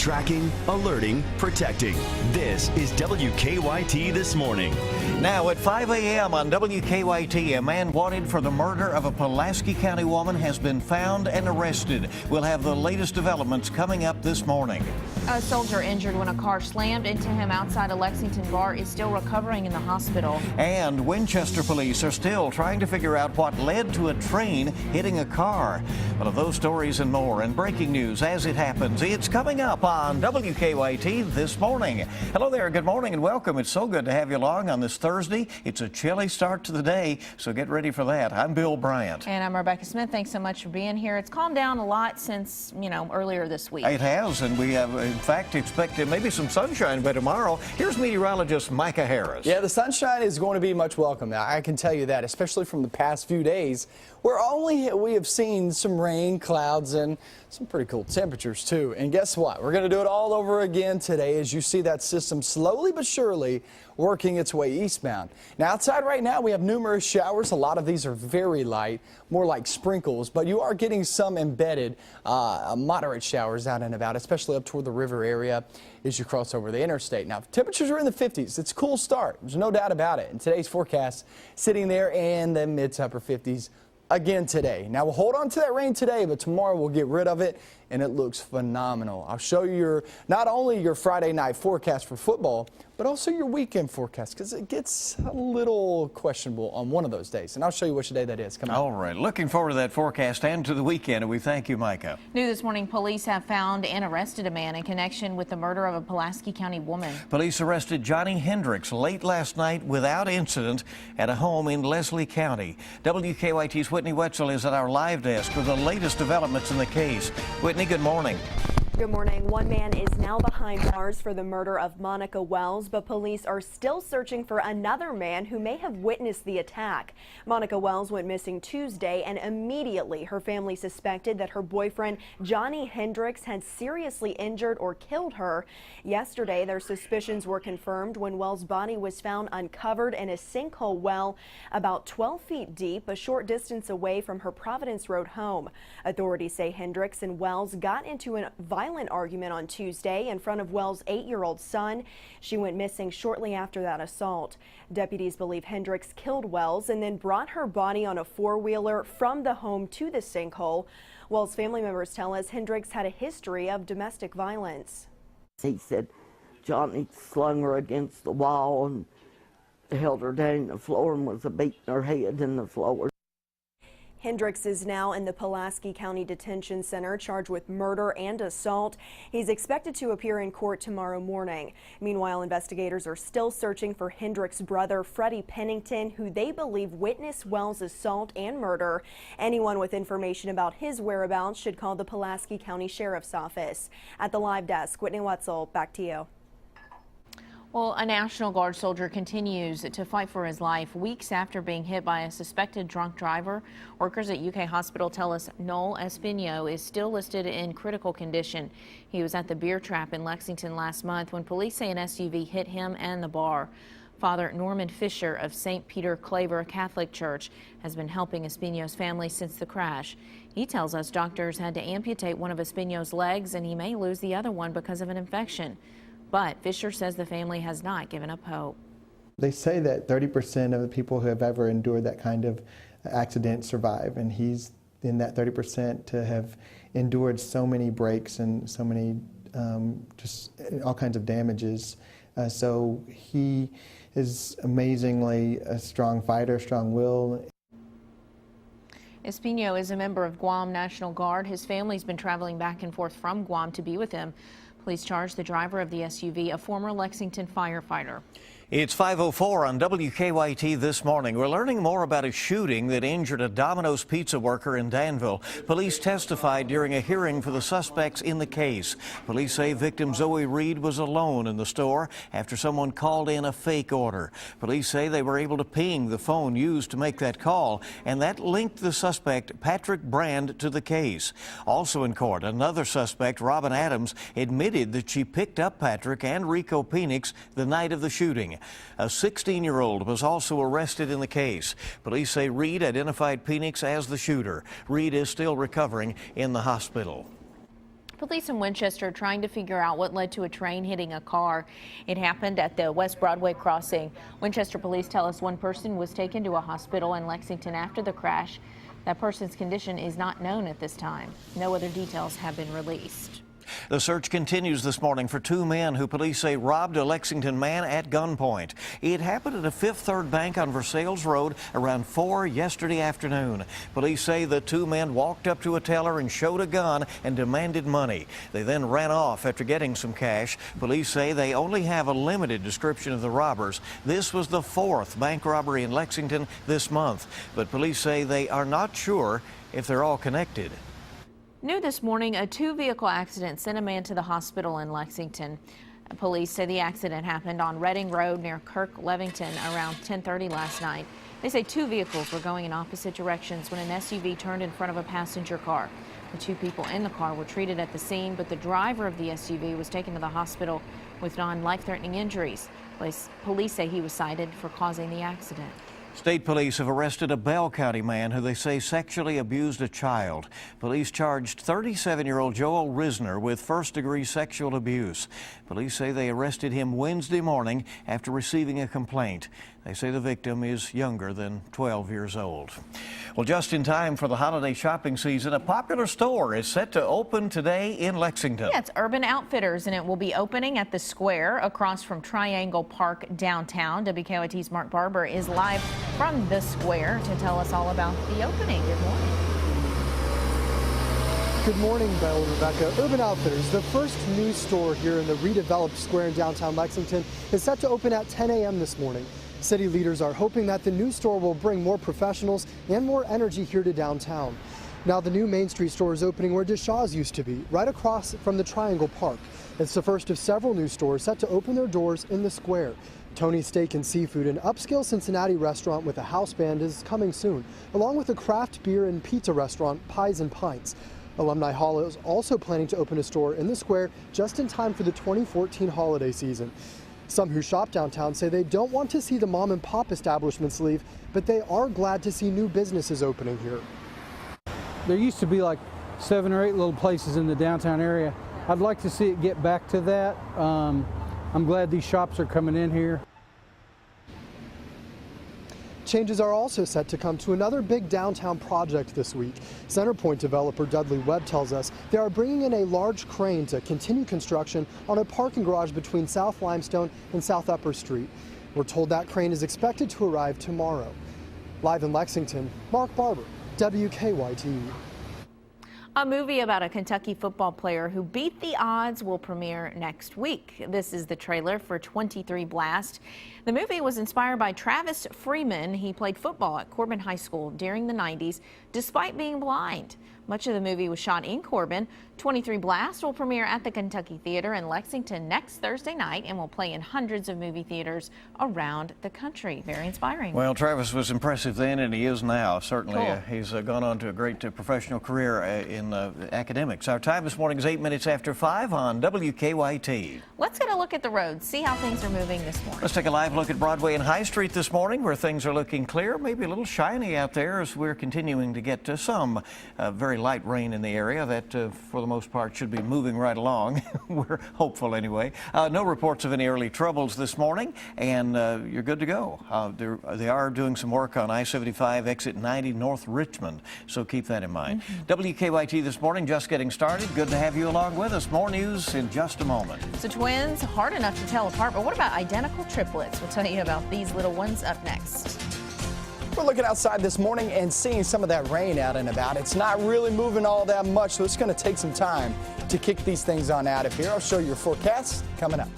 Tracking, alerting, protecting. This is WKYT This Morning. Now at 5 a.m. on WKYT, a man wanted for the murder of a Pulaski County woman has been found and arrested. We'll have the latest developments coming up this morning. A soldier injured when a car slammed into him outside a Lexington bar is still recovering in the hospital. And Winchester police are still trying to figure out what led to a train hitting a car. One of those stories and more, and breaking news as it happens. It's coming up on WKYT This Morning. Hello there, good morning and welcome. It's so good to have you along on this Thursday. It's a chilly start to the day, so get ready for that. I'm Bill Bryant. And I'm Rebecca Smith. Thanks so much for being here. It's calmed down a lot since, earlier this week. It has, and we have, in fact, expected maybe some sunshine by tomorrow. Here's meteorologist Micah Harris. Yeah, the sunshine is going to be much welcome. Now, I can tell you that, especially from the past few days, where we have seen some rain, clouds, and some pretty cool temperatures, too. And guess what? We're going to do it all over again today as you see that system slowly but surely working its way eastbound. Now, outside right now, we have numerous showers. A lot of these are very light, more like sprinkles, but you are getting some embedded moderate showers out and about, especially up toward the river area as you cross over the interstate. Now, temperatures are in the 50s. It's a cool start. There's no doubt about it. And today's forecast sitting there in the mid to upper 50s. Again today. Now we'll hold on to that rain today, but tomorrow we'll get rid of it, and it looks phenomenal. I'll show you not only your Friday night forecast for football, but also your weekend forecast, because it gets a little questionable on one of those days. And I'll show you which day that is. Come on. All right. Looking forward to that forecast and to the weekend, and we thank you, Micah. New this morning, police have found and arrested a man in connection with the murder of a Pulaski County woman. Police arrested Johnny Hendricks late last night without incident at a home in Leslie County. WKYT's Whitney Wetzel is at our live desk with the latest developments in the case. Whitney, good morning. Good morning. One man is now behind bars for the murder of Monica Wells, but police are still searching for another man who may have witnessed the attack. Monica Wells went missing Tuesday, and immediately her family suspected that her boyfriend, Johnny Hendricks, had seriously injured or killed her. Yesterday, their suspicions were confirmed when Wells' body was found uncovered in a sinkhole well about 12 feet deep, a short distance away from her Providence Road home. Authorities say Hendricks and Wells got into a violent argument on Tuesday in front of Wells' 8-year-old son. She went missing shortly after that assault. Deputies believe Hendricks killed Wells and then brought her body on a four-wheeler from the home to the sinkhole. Wells' family members tell us Hendricks had a history of domestic violence. He said Johnny slung her against the wall and held her down on the floor and was beating her head in the floor. Hendricks is now in the Pulaski County Detention Center charged with murder and assault. He's expected to appear in court tomorrow morning. Meanwhile, investigators are still searching for Hendricks' brother, Freddie Pennington, who they believe witnessed Wells' assault and murder. Anyone with information about his whereabouts should call the Pulaski County Sheriff's Office. At the live desk, Whitney Wetzel, back to you. Well, a National Guard soldier continues to fight for his life weeks after being hit by a suspected drunk driver. Workers at UK Hospital tell us Noel Espino is still listed in critical condition. He was at the beer trap in Lexington last month when police say an SUV hit him and the bar. Father Norman Fisher of St. Peter Claver Catholic Church has been helping Espino's family since the crash. He tells us doctors had to amputate one of Espino's legs and he may lose the other one because of an infection. But Fisher says the family has not given up hope. They say that 30% of the people who have ever endured that kind of accident survive, and he's in that 30% to have endured so many breaks and so many just all kinds of damages. So he is amazingly a strong fighter, strong will. Espino is a member of Guam National Guard. His family's been traveling back and forth from Guam to be with him. Police charged the driver of the SUV, a former Lexington firefighter. It's 5:04 on WKYT This Morning. We're learning more about a shooting that injured a Domino's pizza worker in Danville. Police testified during a hearing for the suspects in the case. Police say victim Zoe Reed was alone in the store after someone called in a fake order. Police say they were able to ping the phone used to make that call, and that linked the suspect, Patrick Brand, to the case. Also in court, another suspect, Robin Adams, admitted that she picked up Patrick and Rico Penix the night of the shooting. A 16-year-old was also arrested in the case. Police say Reed identified Penix as the shooter. Reed is still recovering in the hospital. Police in Winchester are trying to figure out what led to a train hitting a car. It happened at the West Broadway crossing. Winchester police tell us one person was taken to a hospital in Lexington after the crash. That person's condition is not known at this time. No other details have been released. The search continues this morning for two men who police say robbed a Lexington man at gunpoint. It happened at a Fifth Third Bank on Versailles Road around 4 yesterday afternoon. Police say the two men walked up to a teller and showed a gun and demanded money. They then ran off after getting some cash. Police say they only have a limited description of the robbers. This was the fourth bank robbery in Lexington this month, but police say they are not sure if they're all connected. New this morning, a two-vehicle accident sent a man to the hospital in Lexington. Police say the accident happened on Reading Road near Kirk Levington around 10:30 last night. They say two vehicles were going in opposite directions when an SUV turned in front of a passenger car. The two people in the car were treated at the scene, but the driver of the SUV was taken to the hospital with non-life-threatening injuries. Police say he was cited for causing the accident. State police have arrested a Bell County man who they say sexually abused a child. Police charged 37-year-old Joel Risner with first-degree sexual abuse. Police say they arrested him Wednesday morning after receiving a complaint. They say the victim is younger than 12 years old. Well, just in time for the holiday shopping season, a popular store is set to open today in Lexington. Yeah, it's Urban Outfitters, and it will be opening at the Square across from Triangle Park downtown. WKYT's Mark Barber is live from the Square to tell us all about the opening. Good morning. Good morning, Belle and Rebecca. Urban Outfitters, the first new store here in the redeveloped Square in downtown Lexington, is set to open at 10 a.m. this morning. City leaders are hoping that the new store will bring more professionals and more energy here to downtown. Now, the new Main Street store is opening where Deshaw's used to be, right across from the Triangle Park. It's the first of several new stores set to open their doors in the Square. Tony's Steak and Seafood, an upscale Cincinnati restaurant with a house band, is coming soon, along with a craft beer and pizza restaurant, Pies and Pints. Alumni Hall is also planning to open a store in the Square just in time for the 2014 holiday season. Some who shop downtown say they don't want to see the mom and pop establishments leave, but they are glad to see new businesses opening here. There used to be like 7 or 8 little places in the downtown area. I'd like to see it get back to that. I'm glad these shops are coming in here. Changes are also set to come to another big downtown project this week. Centerpoint developer Dudley Webb tells us they are bringing in a large crane to continue construction on a parking garage between South Limestone and South Upper Street. We're told that crane is expected to arrive tomorrow. Live in Lexington, Mark Barber, WKYT. A movie about a Kentucky football player who beat the odds will premiere next week. This is the trailer for 23 Blast. The movie was inspired by Travis Freeman. He played football at Corbin High School during the 90s, despite being blind. Much of the movie was shot in Corbin. 23 Blast will premiere at the Kentucky Theater in Lexington next Thursday night and will play in hundreds of movie theaters around the country. Very inspiring. Well, Travis was impressive then, and he is now. Certainly, Cool. He's gone on to a great professional career in academics. Our time this morning is 8 minutes after 5 on WKYT. Let's get a look at the roads, see how things are moving this morning. Let's take a live look at Broadway and High Street this morning, where things are looking clear, maybe a little shiny out there as we're continuing to get some very light rain in the area that, for the most part, should be moving right along. We're hopeful anyway. No reports of any early troubles this morning, and you're good to go. They are doing some work on I-75 exit 90 North Richmond, so keep that in mind. WKYT this morning, just getting started. Good to have you along with us. More news in just a moment. So twins, hard enough to tell apart, but what about identical triplets? We'll tell you about these little ones up next. We're looking outside this morning and seeing some of that rain out and about. It's not really moving all that much, so it's going to take some time to kick these things on out of here. I'll show you your forecast coming up.